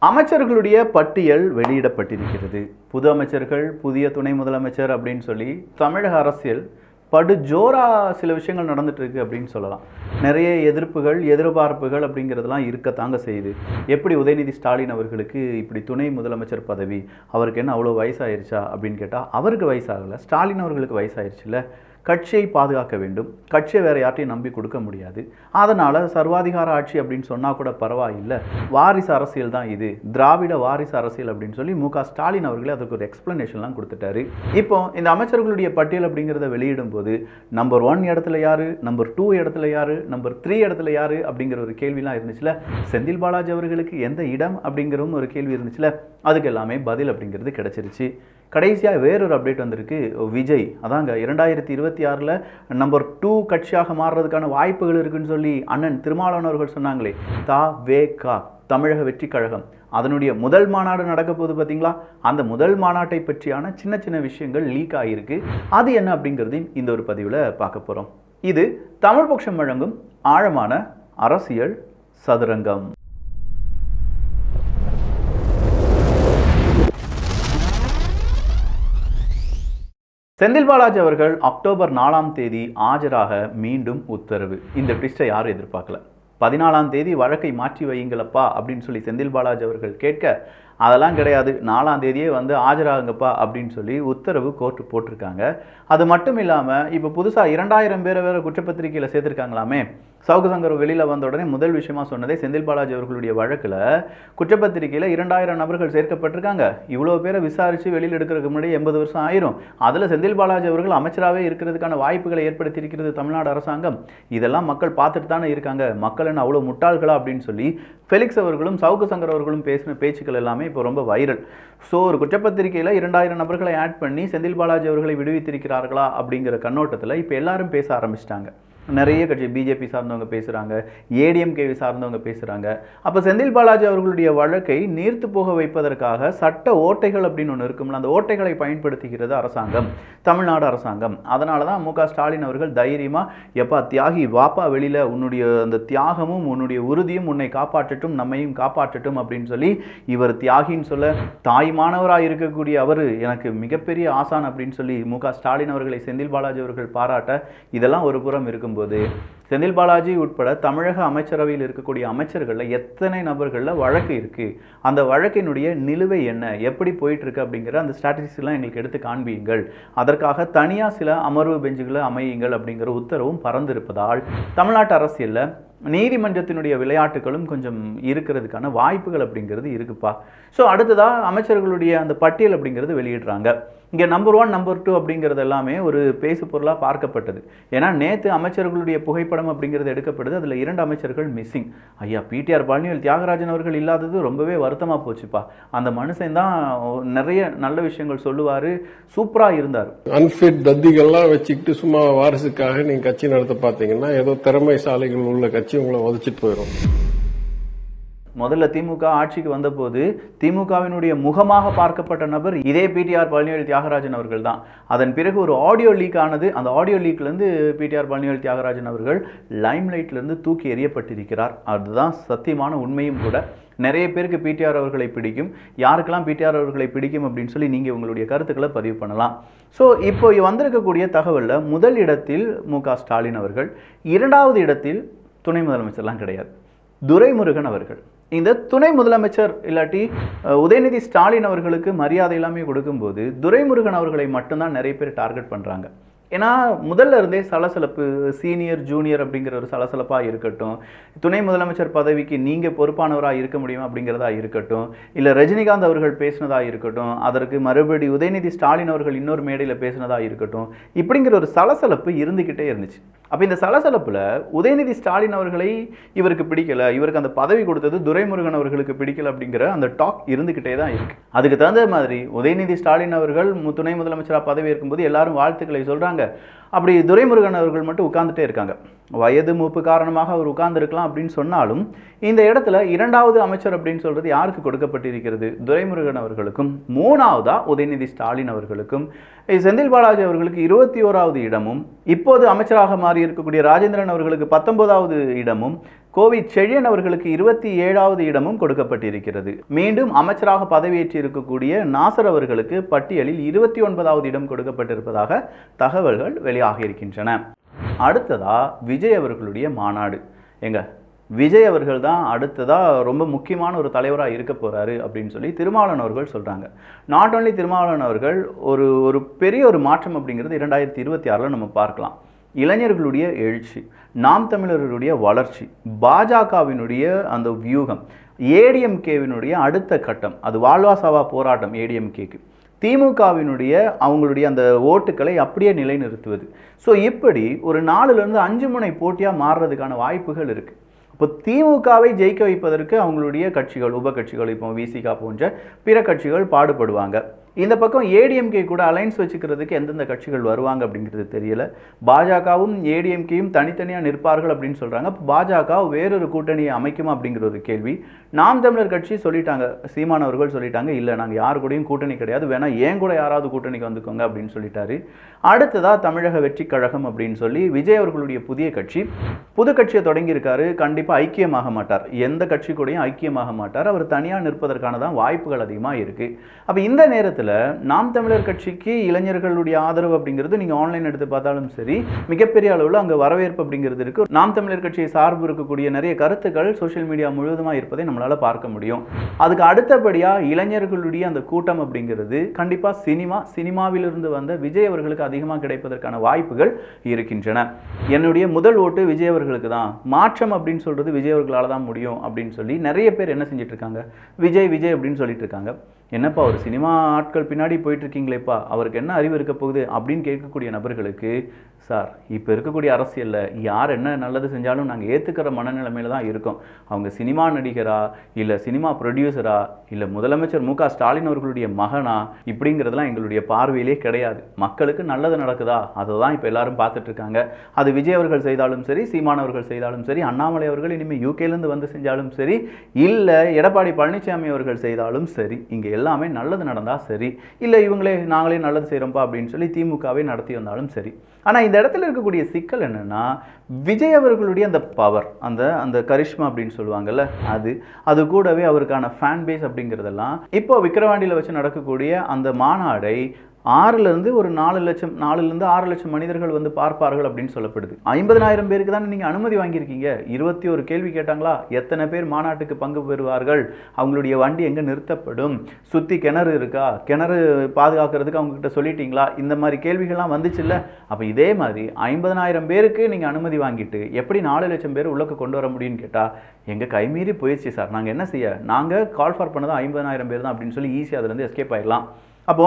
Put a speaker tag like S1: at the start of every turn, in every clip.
S1: அமைச்சர்களுடைய பட்டியல் வெளியிடப்பட்டிருக்கிறது. புது அமைச்சர்கள், புதிய துணை முதலமைச்சர் அப்படின்னு சொல்லி தமிழக அரசியல் படு ஜோரா சில விஷயங்கள் நடந்துட்டு இருக்கு அப்படின்னு சொல்லலாம். நிறைய எதிர்ப்புகள், எதிர்பார்ப்புகள் அப்படிங்கிறதுலாம் இருக்கத்தாங்க செய்யுது. எப்படி உதயநிதி ஸ்டாலின் அவர்களுக்கு இப்படி துணை முதலமைச்சர் பதவி, அவருக்கு என்ன அவ்வளோ வயசாயிருச்சா அப்படின்னு கேட்டால், அவருக்கு வயசாகலை, ஸ்டாலின் அவர்களுக்கு வயசாயிருச்சுல்ல. கட்சியை பாதுகாக்க வேண்டும், கட்சியை வேறு யார்ட்டையும் நம்பி கொடுக்க முடியாது. அதனால் சர்வாதிகார ஆட்சி அப்படின்னு சொன்னால் கூட பரவாயில்லை, வாரிசு அரசியல் தான் இது, திராவிட வாரிசு அரசியல் அப்படின்னு சொல்லி ஸ்டாலின் அவர்களே அதுக்கு ஒரு எக்ஸ்பிளனேஷன்லாம் கொடுத்துட்டாரு. இப்போ இந்த அமைச்சர்களுடைய பட்டியல் அப்படிங்கிறத வெளியிடும் போது நம்பர் 1 இடத்துல யாரு, நம்பர் 2 இடத்துல யாரு, நம்பர் 3 இடத்துல யாரு அப்படிங்கிற ஒரு கேள்விலாம் இருந்துச்சுல. செந்தில் பாலாஜி அவர்களுக்கு எந்த இடம் அப்படிங்கிறவும் ஒரு கேள்வி இருந்துச்சுல. அதுக்கு எல்லாமே பதில் அப்படிங்கிறது கிடைச்சிருச்சு. கடைசியாக வேறொரு அப்டேட் வந்திருக்கு. விஜய் அதாங்க 2026 நம்பர் 2 கட்சியாக மாறுறதுக்கான வாய்ப்புகள் இருக்குன்னு சொல்லி அண்ணன் திருமாவளவன் அவர்கள் சொன்னாங்களே. த.வே.க. தமிழக வெற்றி கழகம் அதனுடைய முதல் மாநாடு நடக்க போகுது பார்த்தீங்களா. அந்த முதல் மாநாட்டை பற்றியான சின்ன சின்ன விஷயங்கள் லீக் ஆகியிருக்கு. அது என்ன அப்படிங்கிறதையும் இந்த ஒரு பதிவில் பார்க்க போகிறோம். இது தமிழ் பக்ஷம் வழங்கும் ஆழமான அரசியல் சதுரங்கம். செந்தில் பாலாஜி அவர்கள் அக்டோபர் 4ஆம் தேதி ஆஜராக மீண்டும் உத்தரவு. இந்த ட்விஸ்டை யாரும் எதிர்பார்க்கல. 14ஆம் தேதி வழக்கை மாற்றி வையுங்களப்பா அப்படின்னு சொல்லி செந்தில் பாலாஜி அவர்கள் கேட்க, அதெல்லாம் கிடையாது, 4ஆம் தேதியே வந்து ஆஜராகுங்கப்பா அப்படின்னு சொல்லி உத்தரவு கோர்ட்டு போட்டிருக்காங்க. அது மட்டும் இல்லாமல் இப்போ புதுசாக 2000 பேரை வேறு குற்றப்பத்திரிகையில் சேர்த்துருக்காங்களாமே. சவுக்கு சங்கர் வெளியில் வந்த உடனே முதல் விஷயமா சொன்னதே செந்தில் பாலாஜி அவர்களுடைய வழக்கில் குற்றப்பத்திரிகையில் 2000 நபர்கள் சேர்க்கப்பட்டிருக்காங்க. இவ்வளோ பேரை விசாரித்து வெளியில் எடுக்கிறதுக்கு முன்னாடி 80 வருஷம் ஆயிரும். அதில் செந்தில் பாலாஜி அவர்கள் அமைச்சராகவே இருக்கிறதுக்கான வாய்ப்புகளை ஏற்படுத்தியிருக்கிறது தமிழ்நாடு அரசாங்கம். இதெல்லாம் மக்கள் பார்த்துட்டு தானே இருக்காங்க. மக்கள் என்ன அவ்வளோ முட்டாள்களா அப்படின்னு சொல்லி ஃபெலிக்ஸ் அவர்களும் சவுக்கு சங்கர் அவர்களும் பேசின பேச்சுக்கள் எல்லாமே இப்போ ரொம்ப வைரல். ஸோ ஒரு குற்றப்பத்திரிகையில் 2000 நபர்களை ஆட் பண்ணி செந்தில் பாலாஜி அவர்களை விடுவித்திருக்கிறார்களா அப்படிங்கிற கண்ணோட்டத்தில் இப்போ எல்லாரும் பேச ஆரம்பிச்சிட்டாங்க. நிறைய கட்சி, பிஜேபி சார்ந்தவங்க பேசுகிறாங்க, ஏடிஎம்கேவி சார்ந்தவங்க பேசுகிறாங்க. அப்போ செந்தில் பாலாஜி அவர்களுடைய வழக்கை நீர்த்து போக வைப்பதற்காக சட்ட ஓட்டைகள் அப்படின்னு ஒன்று இருக்கும்ல, அந்த ஓட்டைகளை பயன்படுத்துகிறது அரசாங்கம், தமிழ்நாடு அரசாங்கம். அதனால தான் ஸ்டாலின் அவர்கள் தைரியமாக, எப்பா தியாகி வாப்பா வெளியில், உன்னுடைய அந்த தியாகமும் உன்னுடைய உறுதியும் உன்னை காப்பாற்றட்டும், நம்மையும் காப்பாற்றட்டும் அப்படின்னு சொல்லி, இவர் தியாகின்னு சொல்ல, தாய்மானவராக இருக்கக்கூடிய அவர் எனக்கு மிகப்பெரிய ஆசான் அப்படின்னு சொல்லி ஸ்டாலின் அவர்களை செந்தில் பாலாஜி அவர்கள் பாராட்ட, இதெல்லாம் ஒரு புறம் இருக்கும் போது செந்தில் பாலாஜி உட்பட தமிழக அமைச்சரவையில் இருக்கக்கூடிய அமைச்சர்களில் எத்தனை நபர்களில் வழக்கு இருக்கு, அந்த வழக்கினுடைய நிலுவை என்ன, எப்படி போயிட்டு இருக்கு அப்படிங்கிற அந்த ஸ்ட்ராட்டஜிஸ்லாம் எங்களுக்கு எடுத்து காண்பியுங்கள், அதற்காக தனியாக சில அமர்வு பெஞ்சுகளை அமையுங்கள் அப்படிங்கிற உத்தரவும் பறந்திருப்பதால் தமிழ்நாட்டு அரசியலில் நீதிமன்றத்தினுடைய விளையாட்டுகளும் கொஞ்சம் இருக்கிறதுக்கான வாய்ப்புகள் அப்படிங்கிறது இருக்குப்பா. ஸோ அடுத்ததாக அமைச்சர்களுடைய அந்த பட்டியல் அப்படிங்கிறது வெளியிடுறாங்க. இங்கே நம்பர் 1 நம்பர் 2 அப்படிங்கிறது எல்லாமே ஒரு பேசு பொருளாக பார்க்கப்பட்டது. ஏன்னா நேற்று அமைச்சர்களுடைய புகைப்படம் அப்படிங்கிறது எடுக்கப்படுது. அதில் 2 அமைச்சர்கள் மிஸ்ஸிங். ஐயா பிடிஆர் பழனிவேல் தியாகராஜன் அவர்கள் இல்லாதது ரொம்பவே வருத்தமாக போச்சுப்பா. அந்த மனுஷன் தான் நிறைய நல்ல விஷயங்கள் சொல்லுவார், சூப்பராக இருந்தார்.
S2: அன்ஃபிட் தத்திகள்லாம் வச்சுக்கிட்டு சும்மா வாரிசுக்காக நீங்கள் கட்சி நடத்த பார்த்தீங்கன்னா ஏதோ திறமைசாலிகள் உள்ள கட்சி உங்களை உதச்சிட்டு போயிடும்.
S1: முதல்ல திமுக ஆட்சிக்கு வந்தபோது திமுகவினுடைய முகமாக பார்க்கப்பட்ட நபர் இதே பிடிஆர் பழனிவேல் தியாகராஜன் அவர்கள் தான். அதன் பிறகு ஒரு ஆடியோ லீக் ஆனது. அந்த ஆடியோ லீக்லேருந்து பிடிஆர் பழனிவேல் தியாகராஜன் அவர்கள் லைம்லைட்லேருந்து தூக்கி எறியப்பட்டிருக்கிறார். அதுதான் சத்தியமான உண்மையும் கூட. நிறைய பேருக்கு பிடிஆர் அவர்களை பிடிக்கும். யாருக்கெல்லாம் பிடிஆர் அவர்களை பிடிக்கும் அப்படின்னு சொல்லி நீங்கள் உங்களுடைய கருத்துக்களை பதிவு பண்ணலாம். ஸோ இப்போ வந்திருக்கக்கூடிய தகவலில் முதல் இடத்தில் ஸ்டாலின் அவர்கள், 2வது இடத்தில் துணை முதலமைச்சர்லாம் கிடையாது, துரைமுருகன் அவர்கள். இந்த துணை முதலமைச்சர் இல்லாட்டி உதயநிதி ஸ்டாலின் அவர்களுக்கு மரியாதை எல்லாமே கொடுக்கும்போது துரைமுருகன் அவர்களை மட்டும்தான் நிறைய பேர் டார்கெட் பண்ணுறாங்க. ஏன்னா முதல்ல இருந்தே சலசலப்பு, சீனியர் ஜூனியர் அப்படிங்கிற ஒரு சலசலப்பாக இருக்கட்டும், துணை முதலமைச்சர் பதவிக்கு நீங்கள் பொறுப்பானவராக இருக்க முடியும் அப்படிங்கிறதா இருக்கட்டும், இல்லை ரஜினிகாந்த் அவர்கள் பேசினதாக இருக்கட்டும், அதற்கு மறுபடி உதயநிதி ஸ்டாலின் அவர்கள் இன்னொரு மேடையில் பேசினதாக இருக்கட்டும், இப்படிங்கிற ஒரு சலசலப்பு இருந்துக்கிட்டே இருந்துச்சு. அப்போ இந்த சலசலப்பில் உதயநிதி ஸ்டாலின் அவர்களை இவருக்கு பிடிக்கலை, இவருக்கு அந்த பதவி கொடுத்தது துரைமுருகன் அவர்களுக்கு பிடிக்கலை அப்படிங்கிற அந்த டாக் இருந்துக்கிட்டே தான் இருக்குது. அதுக்கு தகுந்த மாதிரி உதயநிதி ஸ்டாலின் அவர்கள் துணை முதலமைச்சராக பதவி இருக்கும்போது எல்லாரும் வாழ்த்துக்களை சொல்கிறாங்க. அப்படி துரைமுருகன் அவர்கள் மட்டும் உட்கார்ந்துட்டே இருக்காங்க. வயது மூப்பு காரணமாக அவர் உட்கார்ந்துருக்கலாம் அப்படின்னு சொன்னாலும் இந்த இடத்துல 2வது அமைச்சர் அப்படின்னு சொல்றது யாருக்கு கொடுக்கப்பட்டிருக்கிறது? துரைமுருகன் அவர்களுக்கும், 3வதா உதயநிதி ஸ்டாலின் அவர்களுக்கும். செந்தில் பாலாஜி அவர்களுக்கு 21வது இடமும், இப்போது அமைச்சராக மாறி இருக்கக்கூடிய ராஜேந்திரன் அவர்களுக்கு 19வது இடமும், கோவி செழியன் அவர்களுக்கு 27வது இடமும் கொடுக்கப்பட்டிருக்கிறது. மீண்டும் அமைச்சராக பதவியேற்று இருக்கக்கூடிய நாசர் அவர்களுக்கு பட்டியலில் 29வது இடம் கொடுக்கப்பட்டிருப்பதாக தகவல்கள் வெளியாகி இருக்கின்றன. அடுத்ததா விஜய் அவர்களுடைய மாநாடு. விஜய் அவர்கள் தான் அடுத்ததா ரொம்ப முக்கியமான ஒரு தலைவராக இருக்க போறாரு அப்படின்னு சொல்லி திருமாவளவன் அவர்கள் சொல்றாங்க. நாட் ஓன்லி திருமாவளவன் அவர்கள் ஒரு பெரிய ஒரு மாற்றம் அப்படிங்கிறது 2026 நம்ம பார்க்கலாம். இளைஞர்களுடைய எழுச்சி, நாம் தமிழர்களுடைய வளர்ச்சி, பாஜகவினுடைய அந்த வியூகம், ஏடிஎம்கேவினுடைய அடுத்த கட்டம், அது வாழ்வாசாவா போராட்டம் ஏடிஎம்கேக்கு, திமுகவினுடைய அவங்களுடைய அந்த ஓட்டுக்களை அப்படியே நிலைநிறுத்துவது. ஸோ இப்படி ஒரு 4லிருந்து 5 முனை போட்டியாக மாறுறதுக்கான வாய்ப்புகள் இருக்குது. இப்போ திமுகவை ஜெயிக்க வைப்பதற்கு அவங்களுடைய கட்சிகள், உப கட்சிகள், இப்போ விசிகா போன்ற பிற கட்சிகள் பாடுபடுவாங்க. இந்த பக்கம் ஏடிஎம்கே கூட அலைன்ஸ் வச்சுக்கிறதுக்கு எந்தெந்த கட்சிகள் வருவாங்க அப்படிங்கிறது தெரியல. பாஜகவும் ஏடிஎம்கேயும் தனித்தனியாக நிற்பார்கள் அப்படின்னு சொல்கிறாங்க. பாஜக வேறொரு கூட்டணியை அமைக்குமா அப்படிங்கிற ஒரு கேள்வி. நாம் தமிழர் கட்சி சொல்லிட்டாங்க, சீமான் அவர்கள் சொல்லிட்டாங்க, இல்லை நாங்கள் யார் கூடயும் கூட்டணி கிடையாது, வேணா ஏன் கூட யாராவது கூட்டணிக்கு வந்துக்கோங்க அப்படின்னு சொல்லிட்டாரு. அடுத்ததாக தமிழக வெற்றி கழகம் அப்படின்னு சொல்லி விஜய் அவர்களுடைய புதிய கட்சி, புது கட்சியை தொடங்கியிருக்காரு. கண்டிப்பாக ஐக்கியமாக மாட்டார், எந்த கட்சி கூடயும் ஐக்கியமாக மாட்டார். அவர் தனியாக நிற்பதற்கான தான் வாய்ப்புகள் அதிகமாக இருக்குது. அப்போ இந்த நேரத்தில் நாம் தமிழர் கட்சிக்கு இளைஞர்களுடைய ஆதரவு அப்படிங்கிறது நீங்கள் ஆன்லைன் எடுத்து பார்த்தாலும் சரி, மிகப்பெரிய அளவில் அங்கே வரவேற்பு அப்படிங்கிறது இருக்குது. நாம் தமிழர் கட்சியை சார்பு இருக்கக்கூடிய நிறைய கருத்துக்கள் சோஷியல் மீடியா முழுவதுமாக இருப்பதை நம்மளால் பார்க்க முடியும். அதுக்கு அடுத்தபடியாக இளைஞர்களுடைய அந்த கூட்டம் அப்படிங்கிறது கண்டிப்பாக சினிமாவிலிருந்து வந்த விஜய் அவர்களுக்கு அதிகமாக கிடைப்பதற்கான வாய்ப்புகள் இருக்கின்றன. என்னுடைய முதல் ஓட்டு விஜய் அவர்களுக்கு தான், மாற்றம் அப்படின்னு சொல்கிறது விஜய் அவர்களால் தான் முடியும் அப்படின்னு சொல்லி நிறைய பேர் என்ன செஞ்சுட்டு இருக்காங்க, விஜய் விஜய் அப்படின்னு சொல்லிட்டு இருக்காங்க. என்னப்பா ஒரு சினிமா ஆட்கள் பின்னாடி போயிட்டு இருக்கீங்களேப்பா, அவருக்கு என்ன அறிவு இருக்க போகுது அப்படின்னு கேட்கக்கூடிய நபர்களுக்கு, சார் இப்போ இருக்கக்கூடிய அரசியலில் யார் என்ன நல்லது செஞ்சாலும் நாங்கள் ஏற்றுக்கிற மனநிலைமையில தான் இருக்கோம். அவங்க சினிமா நடிகரா, இல்லை சினிமா ப்ரொடியூசரா, இல்லை முதலமைச்சர் மு க ஸ்டாலின் அவர்களுடைய மகனா, இப்படிங்கிறதுலாம் எங்களுடைய பார்வையிலே கிடையாது. மக்களுக்கு நல்லது நடக்குதா அதை தான் இப்போ எல்லாரும் பார்த்துட்டு இருக்காங்க. அது விஜய் அவர்கள் செய்தாலும் சரி, சீமான் அவர்கள் செய்தாலும் சரி, அண்ணாமலை அவர்கள் இனிமேல் யூகேலேருந்து வந்து செஞ்சாலும் சரி, இல்லை எடப்பாடி பழனிசாமி அவர்கள் செய்தாலும் சரி, இங்கே எல்லாமே நல்லது நடந்தால் சரி, இல்லை நாங்களே நல்லது செய்கிறோம்ப்பா அப்படின்னு சொல்லி திமுகவை நடத்தி வந்தாலும் சரி. ஆனால் இந்த இடத்துல இருக்கக்கூடிய சிக்கல் என்னன்னா, விஜய் அவர்களுடைய அந்த பவர், அந்த கரிஷ்மா அப்படின்னு சொல்லுவாங்கல்ல, அது கூடவே அவருக்கான ஃபேன் பேஸ் அப்படிங்கிறதெல்லாம் இப்போ விக்கிரவாண்டியில் வச்சு நடக்கக்கூடிய அந்த மாநாடை 6லிருந்து 4 லட்சம் மனிதர்கள் வந்து பார்ப்பார்கள் அப்படின்னு சொல்லப்படுது. 50,000 பேருக்கு தான் நீங்கள் அனுமதி வாங்கியிருக்கீங்க. 21 கேள்வி கேட்டாங்களா, எத்தனை பேர் மாநாட்டுக்கு பங்கு பெறுவார்கள், அவங்களுடைய வண்டி எங்கே நிறுத்தப்படும், சுற்றி கிணறு இருக்கா, கிணறு பாதுகாக்கிறதுக்கு அவங்ககிட்ட சொல்லிட்டீங்களா, இந்த மாதிரி கேள்விகள்லாம் வந்துச்சுல்ல. அப்போ இதே மாதிரி 50,000 பேருக்கு நீங்கள் அனுமதி வாங்கிட்டு எப்படி 4 லட்சம் பேர் உள்ளக்க கொண்டு வர முடியும்னு கேட்டால், எங்கள் கைமீறி போயிடுச்சு சார், நாங்கள் என்ன செய்ய, நாங்கள் கால் ஃபார் பண்ணது 50,000 பேர் தான் அப்படின்னு சொல்லி ஈஸியாக அதுலேருந்து எஸ்கேப் ஆகிடலாம். அப்போ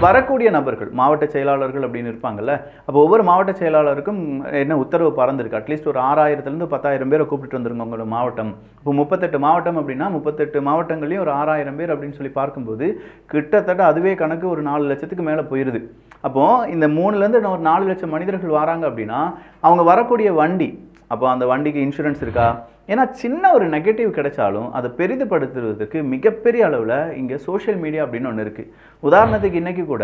S1: வரக்கூடிய நபர்கள், மாவட்ட செயலாளர்கள் அப்படின்னு இருப்பாங்கல்ல, அப்போ ஒவ்வொரு மாவட்ட செயலாளருக்கும் என்ன உத்தரவு பறந்துருக்கு, அட்லீஸ்ட் ஒரு 6,000லேருந்து 10,000 பேரை கூப்பிட்டு வந்துருங்க உங்களோட மாவட்டம். இப்போ 38 மாவட்டம் அப்படின்னா 38 மாவட்டங்களையும் ஒரு 6,000 பேர் அப்படின்னு சொல்லி பார்க்கும்போது கிட்டத்தட்ட அதுவே கணக்கு ஒரு 4 லட்சத்துக்கு மேலே போயிடுது. அப்போது இந்த 3லேருந்து ஒரு 4 லட்சம் மனிதர்கள் வராங்க அப்படின்னா அவங்க வரக்கூடிய வண்டி, அப்போ அந்த வண்டிக்கு இன்சூரன்ஸ் இருக்கா, ஏன்னா சின்ன ஒரு நெகட்டிவ் கிடைச்சாலும் அதை பெரிதுபடுத்துறதுக்கு மிகப்பெரிய அளவில் இங்கே சோஷியல் மீடியா அப்படின்னு ஒன்று இருக்குது. உதாரணத்துக்கு இன்றைக்கி கூட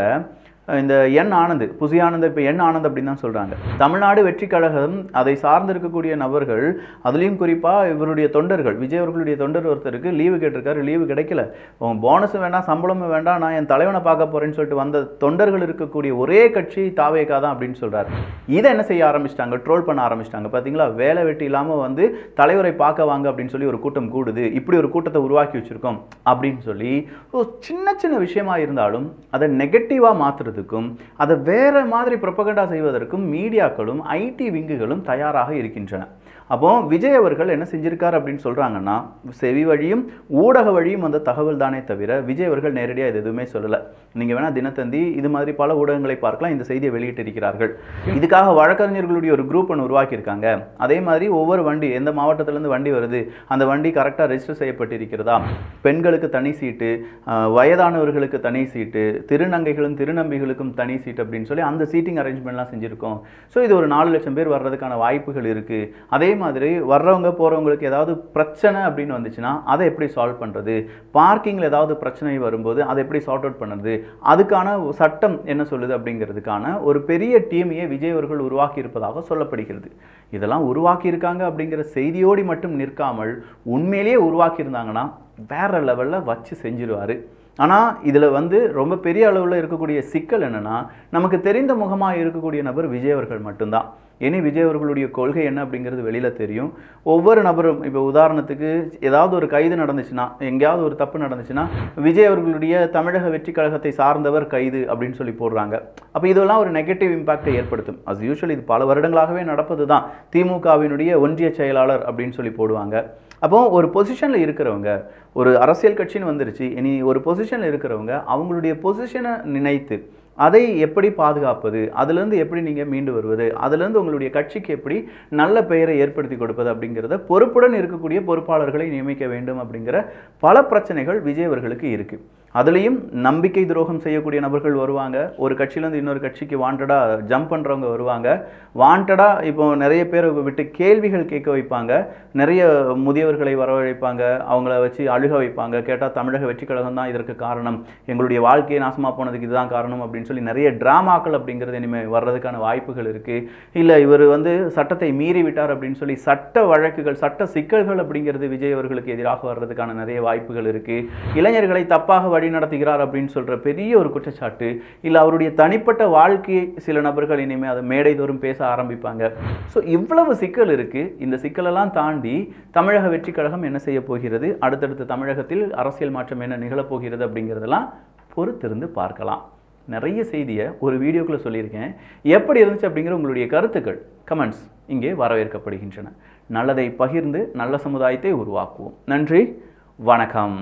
S1: இந்த என் ஆனந்த், புசி ஆனந்த், இப்போ என் ஆனந்த் அப்படின்னு தான் சொல்கிறாங்க. தமிழ்நாடு வெற்றி கழகம் அதை சார்ந்து இருக்கக்கூடிய நபர்கள், அதுலேயும் குறிப்பாக இவருடைய தொண்டர்கள், விஜய் அவர்களுடைய தொண்டர் ஒருத்தருக்கு லீவு கேட்டிருக்காரு, லீவு கிடைக்கல, போனஸும் வேண்டாம் சம்பளமும் வேண்டாம், நான் என் தலைவனை பார்க்க போகிறேன்னு சொல்லிட்டு வந்த தொண்டர்கள் இருக்கக்கூடிய ஒரே கட்சி தாவேகா தான் அப்படின்னு சொல்கிறார். இதை என்ன செய்ய ஆரம்பிச்சிட்டாங்க, ட்ரோல் பண்ண ஆரம்பிச்சிட்டாங்க. பார்த்தீங்களா, வேலை வெட்டி இல்லாமல் வந்து தலைவரை பார்க்க வாங்க அப்படின்னு சொல்லி ஒரு கூட்டம் கூடுது, இப்படி ஒரு கூட்டத்தை உருவாக்கி வச்சுருக்கோம் அப்படின்னு சொல்லி சின்ன சின்ன விஷயமா இருந்தாலும் அதை நெகட்டிவாக மாற்றுறதுக்கும் அதை வேற மாதிரி ப்ரொபகண்டா செய்வதற்கும் மீடியாக்களும் ஐடி விங்குகளும் தயாராக இருக்கின்றன. அப்போ விஜய் அவர்கள் என்ன செஞ்சிருக்காரு அப்படின்னு சொல்றாங்கன்னா, செவி வழியும் ஊடக வழியும் அந்த தகவல் தானே தவிர விஜய் அவர்கள் நேரடியாக இது எதுவுமே சொல்லலை. நீங்கள் வேணா தினத்தந்தி இது மாதிரி பல ஊடகங்களை பார்க்கலாம், இந்த செய்தியை வெளியிட்டிருக்கிறார்கள். இதுக்காக வழக்கறிஞர்களுடைய ஒரு குரூப் ஒன்று உருவாக்கியிருக்காங்க. அதே மாதிரி ஒவ்வொரு வண்டி, எந்த மாவட்டத்திலேருந்து வண்டி வருது, அந்த வண்டி கரெக்டாக ரெஜிஸ்டர் செய்யப்பட்டிருக்கிறதா, பெண்களுக்கு தனி சீட்டு, வயதானவர்களுக்கு தனி சீட்டு, திருநங்கைகளும் திருநம்பிகளுக்கும் தனி சீட் அப்படின்னு சொல்லி அந்த சீட்டிங் அரேஞ்ச்மெண்ட்லாம் செஞ்சுருக்கோம். ஸோ இது ஒரு 4 லட்சம் பேர் வர்றதுக்கான வாய்ப்புகள் இருக்குது. அதே மாதிரி வர்றவங்க போகிறவங்களுக்கு ஏதாவது பிரச்சனை அப்படின்னு வந்துச்சுன்னா அதை எப்படி சால்வ் பண்ணுறது, பார்க்கிங்கில் ஏதாவது பிரச்சனை வரும்போது அதை எப்படி சார்ட் அவுட் பண்ணுறது, அதுக்கான சட்டம் என்ன சொல்லுது அப்படிங்கிறதுக்கான ஒரு பெரிய டீமையே விஜய் அவர்கள் உருவாக்கி இருப்பதாக சொல்லப்படுகிறது. இதெல்லாம் உருவாக்கி இருக்காங்க அப்படிங்கிற செய்தியோடு மட்டும் நிற்காமல் உண்மையிலேயே உருவாக்கி இருந்தாங்கன்னா வேற லெவலில் வச்சு செஞ்சிருவார். ஆனால் இதில் ரொம்ப பெரிய அளவில் இருக்கக்கூடிய சிக்கல் என்னென்னா, நமக்கு தெரிந்த முகமாக இருக்கக்கூடிய நபர் விஜய் அவர்கள் மட்டும்தான். இனி விஜய் அவர்களுடைய கொள்கை என்ன அப்படிங்கிறது வெளியில் தெரியும். ஒவ்வொரு நபரும் இப்போ உதாரணத்துக்கு ஏதாவது ஒரு கைது நடந்துச்சுன்னா, எங்கேயாவது ஒரு தப்பு நடந்துச்சுன்னா விஜய் அவர்களுடைய தமிழக வெற்றி கழகத்தை சார்ந்தவர் கைது அப்படின்னு சொல்லி போடுறாங்க. அப்போ இதெல்லாம் ஒரு நெகட்டிவ் இம்பாக்டை ஏற்படுத்தும். அஸ் யூஷுவல் இது பல வருடங்களாகவே நடப்பது தான். திமுகவினுடைய ஒன்றிய செயலாளர் அப்படின்னு சொல்லி போடுவாங்க. அப்போ ஒரு பொசிஷனில் இருக்கிறவங்க, ஒரு அரசியல் கட்சின்னு வந்துருச்சு, இனி ஒரு பொசிஷனில் இருக்கிறவங்க அவங்களுடைய பொசிஷனை நினைத்து அதை எப்படி பாதுகாப்பது, அதுலேருந்து எப்படி நீங்கள் மீண்டு வருவது, அதுலேருந்து உங்களுடைய கட்சிக்கு எப்படி நல்ல பெயரை ஏற்படுத்தி கொடுப்பது அப்படிங்கிறத பொறுப்புடன் இருக்கக்கூடிய பொறுப்பாளர்களை நியமிக்க வேண்டும் அப்படிங்கிற பல பிரச்சனைகள் விஜய் அவர்களுக்கு இருக்குது. அதுலேயும் நம்பிக்கை துரோகம் செய்யக்கூடிய நபர்கள் வருவாங்க. ஒரு கட்சியிலேருந்து இன்னொரு கட்சிக்கு வாண்டடாக ஜம்ப் பண்ணுறவங்க வருவாங்க. வாண்டடாக இப்போ நிறைய பேர் விட்டு கேள்விகள் கேட்க வைப்பாங்க. நிறைய முதியவர்களை வரவழைப்பாங்க, அவங்கள வச்சு அழுக வைப்பாங்க. கேட்டால் தமிழக வெற்றி கழகம் தான் இதற்கு காரணம், எங்களுடைய வாழ்க்கையை நாசமாக போனதுக்கு இதுதான் காரணம் அப்படின்னு சொல்லி நிறைய ட்ராமாக்கள் அப்படிங்கிறது இனிமேல் வர்றதுக்கான வாய்ப்புகள் இருக்குது. இல்லை இவர் சட்டத்தை மீறி விட்டார் அப்படின்னு சொல்லி சட்ட வழக்குகள், சட்ட சிக்கல்கள் அப்படிங்கிறது விஜய் அவர்களுக்கு எதிராக வர்றதுக்கான நிறைய வாய்ப்புகள் இருக்குது. இளைஞர்களை தப்பாக வழி நடத்துகிறார் அப்படின்னு சொல்கிற பெரிய ஒரு குற்றச்சாட்டு, இல்லை அவருடைய தனிப்பட்ட வாழ்க்கையை சில நபர்கள் இனிமேல் அதை மேடை தோறும் பேச ஆரம்பிப்பாங்க. ஸோ இவ்வளவு சிக்கல் இருக்குது. இந்த சிக்கலெல்லாம் தாண்டி தமிழக வெற்றி கழகம் என்ன செய்ய போகிறது, அடுத்தடுத்த தமிழகத்தில் அரசியல் மாற்றம் என்ன நிகழப்போகிறது அப்படிங்கிறதெல்லாம் பொறுத்திருந்து பார்க்கலாம். நிறைய செய்தியை ஒரு வீடியோக்குள்ளே சொல்லியிருக்கேன். எப்படி இருந்துச்சு அப்படிங்கிற உங்களுடைய கருத்துக்கள் கமெண்ட்ஸ் இங்கே வரவேற்கப்படுகின்றன. நல்லதை பகிர்ந்து நல்ல சமுதாயத்தை உருவாக்குவோம். நன்றி, வணக்கம்.